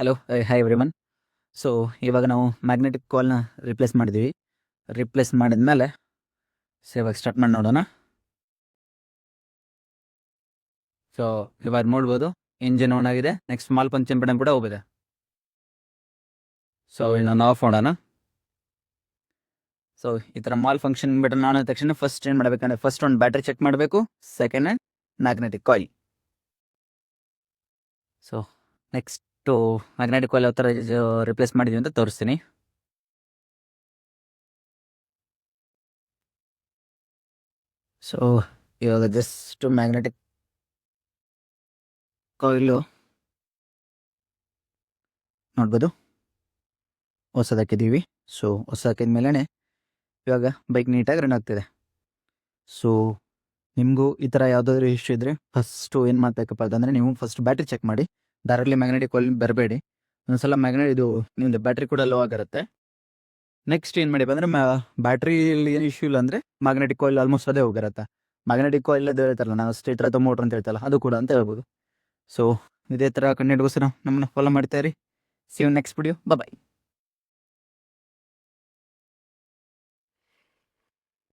Hello hi everyone. So ಇವಾಗ ನಾವು magnetic ಕಾಲ್ನ replace ಮಾಡಿದ್ದೀವಿ. ರಿಪ್ಲೇಸ್ ಮಾಡಿದ್ಮೇಲೆ ಇವಾಗ ಸ್ಟಾರ್ಟ್ ಮಾಡಿ ನೋಡೋಣ. ಸೊ ಇವಾಗ ನೋಡ್ಬೋದು ಇಂಜಿನ್ ಆನ್ ಆಗಿದೆ. ನೆಕ್ಸ್ಟ್ ಮಾಲ್ ಫಂಕ್ಷನ್ ಬಟನ್ ಕೂಡ ಹೋಗಿದೆ. ಸೊ ನಾನು ಆಫ್ ಮಾಡೋಣ. ಸೊ ಈ ಥರ ಮಾಲ್ ಫಂಕ್ಷನ್ ಬಟನ್ ಆನ್ ಆದ ತಕ್ಷಣ ಫಸ್ಟ್ ಏನು ಮಾಡಬೇಕಂದ್ರೆ ಫಸ್ಟ್ ಒಂದು ಬ್ಯಾಟ್ರಿ ಚೆಕ್ ಮಾಡಬೇಕು, second hand magnetic coil. So next magnetic coil ಯಾವ ಥರ ರಿಪ್ಲೇಸ್ ಮಾಡಿದ್ವಿ ಅಂತ ತೋರಿಸ್ತೀನಿ. ಸೊ ಇವಾಗ ಜಸ್ಟ್ ಮ್ಯಾಗ್ನೆಟಿಕ್ ಕಾಯಿಲು ನೋಡ್ಬೋದು ಹೊಸದಾಕಿದ್ದೀವಿ. ಸೊ ಹೊಸದಾಕಿದ ಮೇಲೆ ಇವಾಗ ಬೈಕ್ ನೀಟಾಗಿ ರನ್ ಆಗ್ತಿದೆ. ಸೊ ನಿಮಗೂ ಈ ಥರ ಯಾವುದಾದ್ರೂ ಇಶ್ಯೂ ಇದ್ದರೆ ಫಸ್ಟು ಏನು ಮಾಡಬೇಕಪ್ಪ ಅಂತಂದರೆ ನೀವು ಫಸ್ಟ್ ಬ್ಯಾಟ್ರಿ ಚೆಕ್ ಮಾಡಿ. ಡೈರೆಕ್ಟ್ಲಿ ಮ್ಯಾಗ್ನೆಟಿಕ್ ಕಾಯಿಲ್ ಬರಬೇಡಿ. ಒಂದೊಂದ್ಸಲ ಇದು ನಿಮ್ಮದು ಬ್ಯಾಟ್ರಿ ಕೂಡ ಲೋ ಆಗಿರುತ್ತೆ. ನೆಕ್ಸ್ಟ್ ಏನು ಮಾಡಿಪ್ಪ ಅಂದರೆ ಬ್ಯಾಟ್ರಿಯಲ್ಲಿ ಏನು ಇಶ್ಯೂ ಇಲ್ಲ ಅಂದರೆ ಮ್ಯಾಗ್ನೆಟಿಕ್ ಕಾಯಿಲ್ ಆಲ್ಮೋಸ್ಟ್ ಅದೇ ಹೋಗಿರುತ್ತೆ. ಮ್ಯಾಗ್ನೆಟಿಕ್ ಕಾಯಿಲ್ ಅದು ಹೇಳ್ತಾರಲ್ಲ, ನಾವು ಸ್ಟೇಟರ್ ಅಥವಾ ಮೋಟ್ರ್ ಅಂತ ಹೇಳ್ತಲ್ಲ, ಅದು ಕೂಡ ಅಂತ ಹೇಳ್ಬೋದು. ಸೊ ಇದೇ ಥರ ಕಂಟೆಂಟ್ಗೋಸ್ಕರ ನಮ್ಮನ್ನು ಫಾಲೋ ಮಾಡ್ತಾ ಇರಿ. See you next video. Bye.